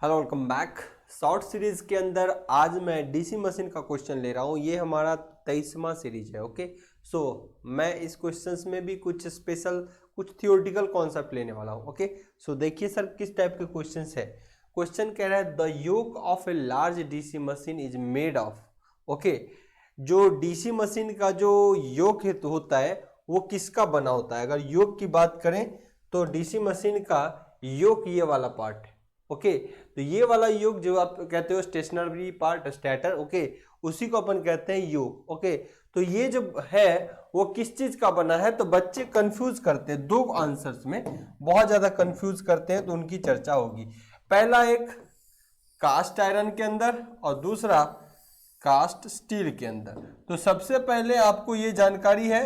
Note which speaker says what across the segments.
Speaker 1: Hello welcome back. Short series के अंदर आज मैं डीसी मशीन का क्वेश्चन ले रहा हूँ। ये हमारा 23वां सीरीज है। ओके सो मैं इस क्वेश्चंस में भी कुछ स्पेशल कुछ थियोरेटिकल कॉन्सेप्ट लेने वाला हूँ। ओके सो देखिए सर किस टाइप के क्वेश्चंस है। क्वेश्चन कह रहा है the yoke of a large DC machine is made of. Okay जो डीसी मशीन का जो योक होता है वो किसका बना होता है। अगर योक की बात करें तो डीसी मशीन का योक ये वाला पार्ट है। ओके तो ये वाला योक जो आप कहते हो स्टेशनरी पार्ट स्टेटर, ओके उसी को अपन कहते हैं योक। ओके तो ये जो है वो किस चीज का बना है, तो बच्चे कंफ्यूज करते हैं दो आंसर्स में, बहुत ज्यादा कंफ्यूज करते हैं, तो उनकी चर्चा होगी। पहला एक कास्ट आयरन के अंदर और दूसरा कास्ट स्टील के अंदर। तो सबसे पहले आपको ये जानकारी है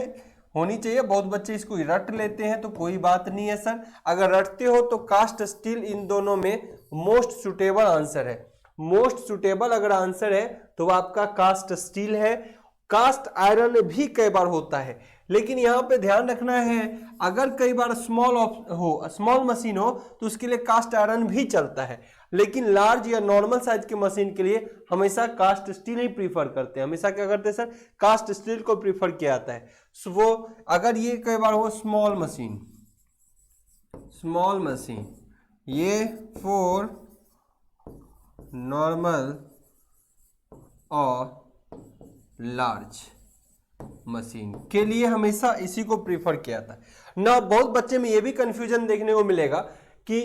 Speaker 1: होनी चाहिए। बहुत बच्चे इसको रट लेते हैं तो कोई बात नहीं है सर, अगर रटते हो तो कास्ट स्टील इन दोनों में मोस्ट सुटेबल आंसर है। मोस्ट सुटेबल अगर आंसर है तो आपका कास्ट स्टील है। कास्ट आयरन भी कई बार होता है, लेकिन यहां पे ध्यान रखना है अगर कई बार स्मॉल मशीन हो तो उसके लिए कास्ट आयरन भी चलता है, लेकिन लार्ज या नॉर्मल साइज की मशीन के लिए हमेशा कास्ट स्टील ही प्रीफर करते हैं। हमेशा क्या करते हैं सर, कास्ट स्टील को प्रीफर किया जाता है। सो वो अगर ये कई बार हो स्मॉल मशीन ये फॉर नॉर्मल और लार्ज मशीन के लिए हमेशा इसी को प्रीफर किया जाता है ना। बहुत बच्चे में ये भी कंफ्यूजन देखने को मिलेगा कि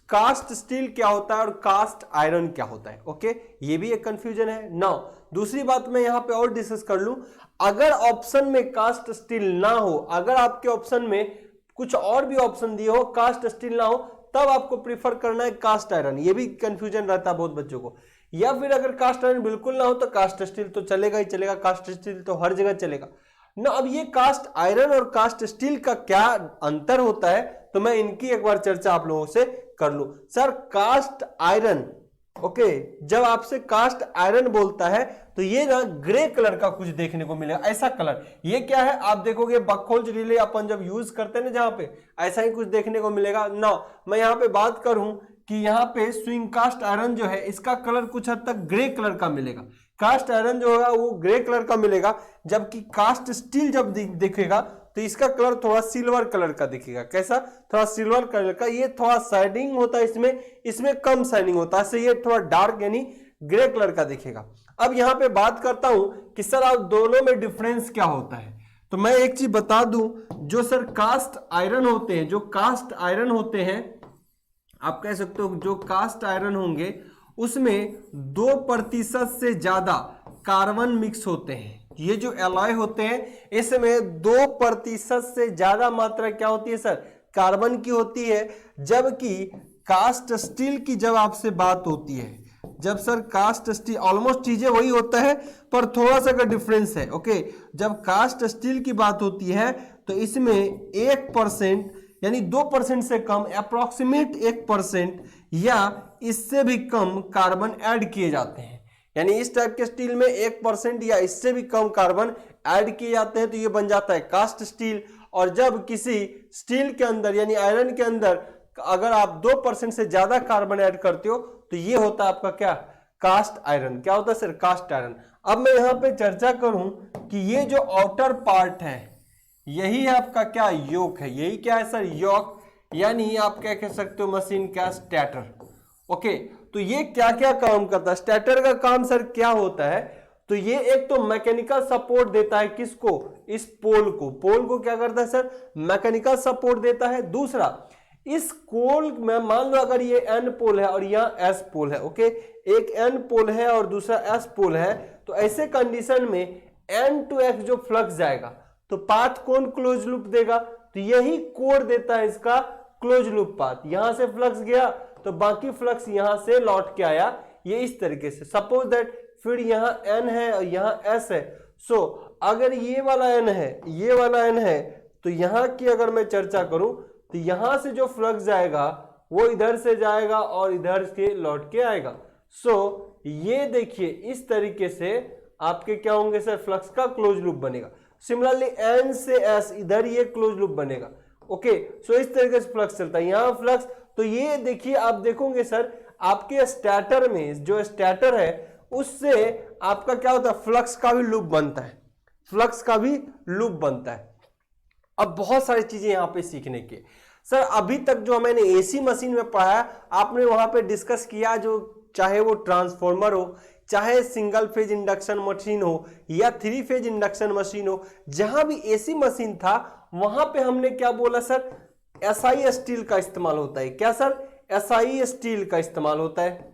Speaker 1: कास्ट स्टील क्या होता है और कास्ट आयरन क्या होता है। ओके ये भी एक कंफ्यूजन है ना। दूसरी बात मैं यहां पे और डिस्कस कर लूं, अगर ऑप्शन में कास्ट स्टील ना हो, अगर आपके ऑप्शन में कुछ और भी ऑप्शन दिए हो कास्ट स्टील ना हो, तब आपको प्रीफर करना है कास्ट आयरन। ये भी कंफ्यूजन रहता है बहुत बच्चों को। या फिर अगर कास्ट आयरन बिल्कुल ना हो तो कास्ट स्टील तो चलेगा ही चलेगा, कास्ट स्टील तो हर जगह चलेगा ना। अब ये कास्ट आयरन और कास्ट स्टील का क्या अंतर होता है, तो मैं इनकी एक बार चर्चा आप लोगों से कर लूं। सर कास्ट आयरन, ओके जब आपसे कास्ट आयरन बोलता है तो ये ना ग्रे कलर का कुछ देखने को मिलेगा, ऐसा कलर। ये क्या है आप देखोगे बकहोल्ज रिले अपन जब यूज करते हैं ना, जहां पे ऐसा ही कुछ देखने को मिलेगा ना। मैं यहां पे बात करूं कि यहाँ पे स्विंग कास्ट आयरन जो है इसका कलर कुछ हद तक ग्रे कलर का मिलेगा। कास्ट आयरन जो होगा वो ग्रे कलर का मिलेगा, जबकि कास्ट स्टील जब दिखेगा तो इसका कलर थोड़ा सिल्वर कलर का दिखेगा। कैसा, थोड़ा सिल्वर कलर का। ये थोड़ा शाइनिंग होता है इसमें कम शाइनिंग होता है, ये थोड़ा डार्क यानी ग्रे कलर का दिखेगा। अब यहाँ पे बात करता हूं कि सर आप दोनों में डिफरेंस क्या होता है, तो मैं एक चीज बता दूं, जो सर कास्ट आयरन होते हैं, जो कास्ट आयरन होते हैं आप कह सकते हो जो कास्ट आयरन होंगे उसमें 2% से ज्यादा कार्बन मिक्स होते हैं। ये जो एलॉय होते हैं इसमें 2% से ज्यादा मात्रा क्या होती है सर, कार्बन की होती है। जबकि कास्ट स्टील की जब आपसे बात होती है, जब सर कास्ट स्टील ऑलमोस्ट चीजें वही होता है पर थोड़ा सा का डिफरेंस है। ओके जब कास्ट स्टील की बात होती है तो इसमें 1% यानी 2% से कम, अप्रोक्सीमेट 1% या इससे भी कम कार्बन ऐड किए जाते हैं। यानी इस टाइप के स्टील में 1% या इससे भी कम कार्बन ऐड किए जाते हैं तो ये बन जाता है कास्ट स्टील। और जब किसी स्टील के अंदर यानी आयरन के अंदर अगर आप 2% से ज्यादा कार्बन ऐड करते हो तो ये होता है आपका क्या, कास्ट आयरन। क्या होता है सर, कास्ट आयरन। अब मैं यहां पे चर्चा करूं कि ये जो आउटर पार्ट है यही आपका क्या, योक है। यही क्या है सर, योक, यानी आप क्या कह सकते हो मशीन का स्टेटर। ओके तो ये क्या क्या काम करता है, स्टेटर का काम सर क्या होता है, तो ये एक तो मैकेनिकल सपोर्ट देता है किसको, इस पोल को क्या करता है सर, मैकेनिकल सपोर्ट देता है। दूसरा इस पोल में मान लो अगर ये एन पोल है और यहाँ एस पोल है, ओके एक एन पोल है और दूसरा एस पोल है, तो ऐसे कंडीशन में एन टू एक्स जो फ्लक्स जाएगा तो पाथ कौन क्लोज लूप देगा, तो यही कोर देता है इसका क्लोज लूप पाथ। यहां से फ्लक्स गया तो बाकी फ्लक्स यहां से लौट के आया, ये इस तरीके से। सपोज दैट फिर यहां एन है और यहां एस है। सो अगर ये वाला एन है, ये वाला एन है, तो यहां की अगर मैं चर्चा करूं तो यहां से जो फ्लक्स जाएगा वो इधर से जाएगा और इधर से लौट के आएगा। सो ये देखिए इस तरीके से आपके क्या होंगे सर, फ्लक्स का क्लोज लूप बनेगा। सिमिलरली एन से एस इधर ये क्लोज लूप बनेगा। ओके सो इस तरीके से फ्लक्स चलता है, यहां फ्लक्स। तो ये देखिए आप देखोगे सर आपके स्टैटर में, जो स्टैटर है उससे आपका क्या होता है, फ्लक्स का भी लूप बनता है, फ्लक्स का भी लूप बनता है। अब बहुत सारी चीजें यहां पे सीखने के। सर अभी तक जो मैंने एसी मशीन में पढ़ा, आपने वहां पे डिस्कस किया, जो चाहे वो ट्रांसफॉर्मर हो, चाहे सिंगल फेज इंडक्शन मशीन हो या 3 फेज इंडक्शन मशीन हो, जहां भी एसी मशीन था वहां पे हमने क्या बोला सर, एसआई स्टील का इस्तेमाल होता है। क्या सर, एसआई स्टील का इस्तेमाल होता है,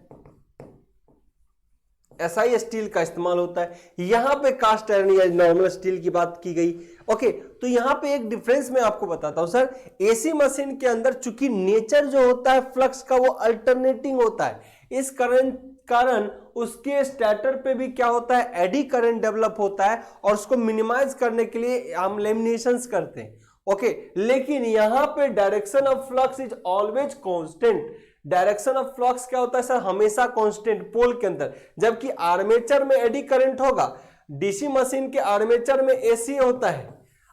Speaker 1: एसआई स्टील का इस्तेमाल होता है। यहां पे कास्ट आयरन या नॉर्मल स्टील की बात की गई। ओके, तो यहां पे एक डिफरेंस मैं आपको बताता हूं सर। एसी मशीन के अंदर चूंकि नेचर जो होता है फ्लक्स का वो अल्टरनेटिंग होता है, इस कारण उसके स्टेटर पे भी क्या होता है, एडी करंट डेवलप होता है, और उसको मिनिमाइज करने के लिए हम लेमिनेशंस करते हैं। ओके, लेकिन यहां पे direction of flux is always constant. Direction of flux क्या होता है सर, हमेशा कांस्टेंट पोल के अंदर, जबकि आर्मेचर में एडी करंट होगा। डीसी मशीन के आर्मेचर में एसी होता है,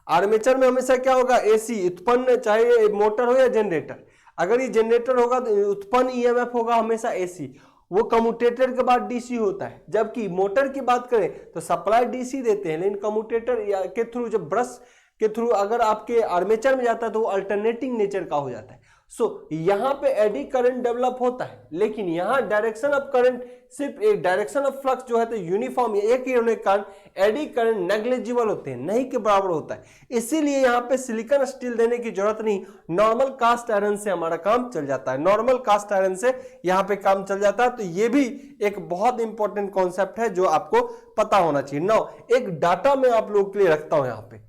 Speaker 1: आर्मेचर में हमेशा क्या होगा, एसी उत्पन्न, चाहे मोटर हो या जनरेटर। अगर ये जनरेटर होगा तो उत्पन्न ईएमएफ होगा हमेशा एसी, वो कम्यूटेटर के बाद डीसी होता है। जबकि मोटर की बात करें तो सप्लाई डीसी देते हैं, लेकिन कम्यूटेटर के थ्रू, जब ब्रश के थ्रू अगर आपके आर्मेचर में जाता है तो वो अल्टरनेटिंग नेचर का हो जाता है। सो यहां पे एडी करंट डेवलप होता है, लेकिन यहां डायरेक्शन ऑफ करंट सिर्फ एक, डायरेक्शन ऑफ फ्लक्स जो है तो यूनिफॉर्म एक ही होने के कारण एडी करंट नेग्लिजिबल होते हैं, नहीं के बराबर होता है। इसीलिए यहां पे सिलिकॉन स्टील देने की जरूरत नहीं, नॉर्मल कास्ट आयरन से हमारा काम चल जाता है, नॉर्मल कास्ट आयरन से यहां पे काम चल जाता है। तो ये भी एक बहुत इंपॉर्टेंट कॉन्सेप्ट है जो आपको पता होना चाहिए। नाउ एक डाटा मैं आप लोगों के लिए रखता हूं, यहां पे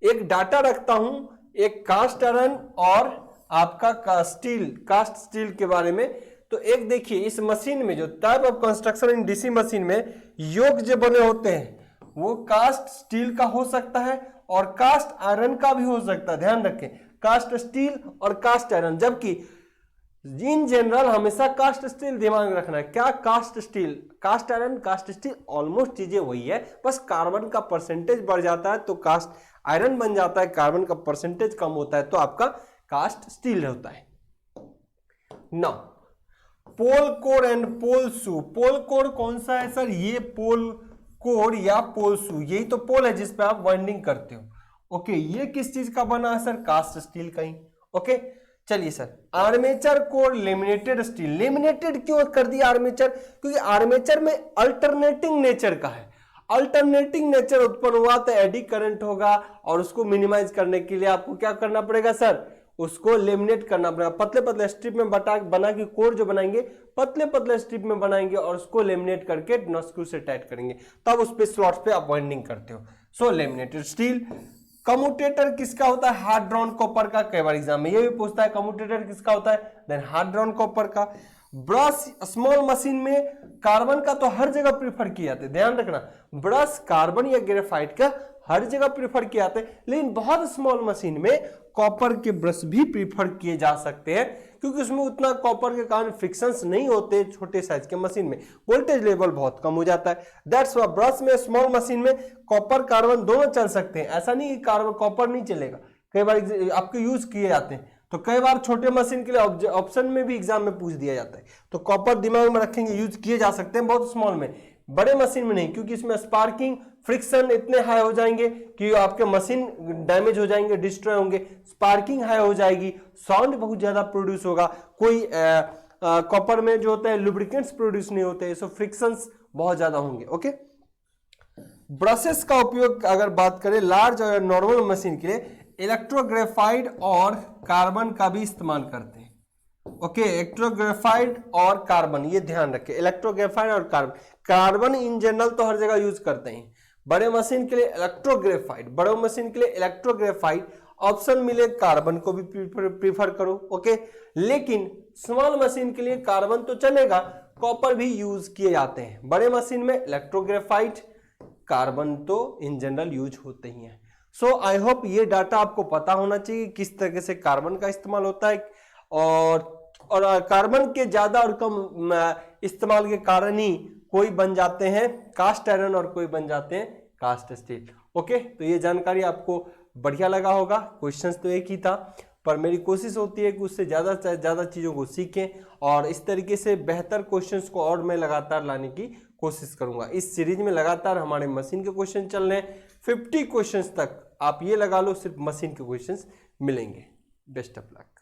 Speaker 1: एक डाटा रखता हूं, एक कास्ट आयरन और आपका कास्ट स्टील के बारे में। तो एक देखिए, इस मशीन में जो type of construction in DC machine में योग जो बने होते हैं वो कास्ट स्टील का हो सकता है और कास्ट आयरन का भी हो सकता है। ध्यान रखें, कास्ट स्टील और कास्ट आयरन, जबकि इन जनरल हमेशा कास्ट स्टील दिमाग में रखना है। क्या cast steel, cast iron, cast steel almost चीजें वही है, बस कार्बन का परसेंटेज बढ़ जाता है तो कास्ट आयरन बन जाता है, कार्बन का परसेंटेज कम होता है तो आपका कास्ट स्टील होता है। Now pole core and pole shoe. Pole core कौन सा है सर, ये पोल कोर या पोल शू, यही तो पोल है जिसपे आप वाइंडिंग करते हो। ओके, ये किस चीज का बना है सर, कास्ट स्टील का ही। ओके, चलिए sir, armature core laminated steel. Laminated क्यों कर दिया आर्मेचर, क्योंकि आर्मेचर में अल्टरनेटिंग नेचर का है, अल्टरनेटिंग नेचर उत्पन्न हुआ तो एडी करंट होगा, और उसको मिनिमाइज करने के लिए आपको क्या करना पड़ेगा सर, उसको लेमिनेट करना पड़ेगा। पतले पतले स्ट्रिप में बना के कोर जो बनाएंगे, पतले पतले स्ट्रिप में बनाएंगे और उसको लेमिनेट करके स्क्रू से टाइट करेंगे, तब उस पे स्लॉट्स पे आप वाइंडिंग करते हो। सो लेमिनेटेड स्टील। कम्यूटेटर किसका होता है, हार्ड ड्रॉन कॉपर का। कई बार एग्जाम में ये भी पूछता है कम्यूटेटर किसका होता है, देन हार्ड ड्रॉन कॉपर का। ब्रश स्मॉल मशीन में कार्बन का तो हर जगह प्रीफर किया जाता है, ध्यान रखना, ब्रश कार्बन या ग्रेफाइट का हर जगह प्रीफर किया जाता है, लेकिन बहुत स्मॉल मशीन में कॉपर के ब्रश भी प्रीफर किए जा सकते हैं, क्योंकि उसमें उतना कॉपर के कारण फ्रिक्शंस नहीं होते। छोटे साइज के मशीन में वोल्टेज लेवल बहुत कम हो जाता है, दैट्स व्हाई ब्रश में, स्मॉल मशीन में कॉपर कार्बन दोनों चल सकते हैं। ऐसा नहीं कि कार्बन कॉपर नहीं चलेगा, कई बार आपके यूज किए जाते हैं, तो कई बार छोटे मशीन के लिए ऑप्शन में भी एग्जाम में पूछ दिया जाता है, तो कॉपर दिमाग में रखेंगे, यूज किए जा सकते हैं बहुत स्मॉल में, बड़े मशीन में नहीं, क्योंकि इसमें स्पार्किंग फ्रिक्शन इतने हाई हो जाएंगे कि आपके मशीन डैमेज हो जाएंगे, डिस्ट्रॉय होंगे, स्पार्किंग हाई हो जाएगी, साउंड बहुत ज्यादा प्रोड्यूस होगा, कोई कॉपर में जो होता है लुब्रिकेंट्स प्रोड्यूस नहीं होते, सो फ्रिक्शंस बहुत ज्यादा होंगे। ओके, ब्रशेस का उपयोग अगर बात करें लार्ज और नॉर्मल मशीन के लिए, इलेक्ट्रोग्रेफाइड और कार्बन का भी इस्तेमाल करते हैं। ओके, इलेक्ट्रोग्रेफाइड और कार्बन, ये ध्यान रखें, इलेक्ट्रोग्रेफाइड और कार्बन। कार्बन इन जनरल तो हर जगह यूज करते हैं, बड़े मशीन के लिए इलेक्ट्रोग्रेफाइड, बड़े मशीन के लिए इलेक्ट्रोग्रेफाइड, ऑप्शन मिले कार्बन को भी प्रीफर करो। ओके, लेकिन स्मॉल मशीन के लिए कार्बन तो चलेगा, कॉपर भी यूज किए जाते हैं। बड़े मशीन में इलेक्ट्रोग्रेफाइड, कार्बन तो इन जनरल यूज होते ही हैं। सो आई होप ये डाटा आपको पता होना चाहिए किस तरीके से कार्बन का इस्तेमाल होता है, और कार्बन के ज्यादा और कम इस्तेमाल के कारण ही कोई बन जाते हैं कास्ट आयरन और कोई बन जाते हैं कास्ट स्टील। ओके, तो ये जानकारी आपको बढ़िया लगा होगा, क्वेश्चंस तो एक ही था। पर मेरी कोशिश होती है कि उससे ज़्यादा से ज़्यादा चीज़ों को सीखें और इस तरीके से बेहतर क्वेश्चंस को और मैं लगातार लाने की कोशिश करूंगा। इस सीरीज में लगातार हमारे मशीन के क्वेश्चन चल रहे हैं, 50 क्वेश्चंस तक आप ये लगा लो सिर्फ मशीन के क्वेश्चंस मिलेंगे। Best of luck.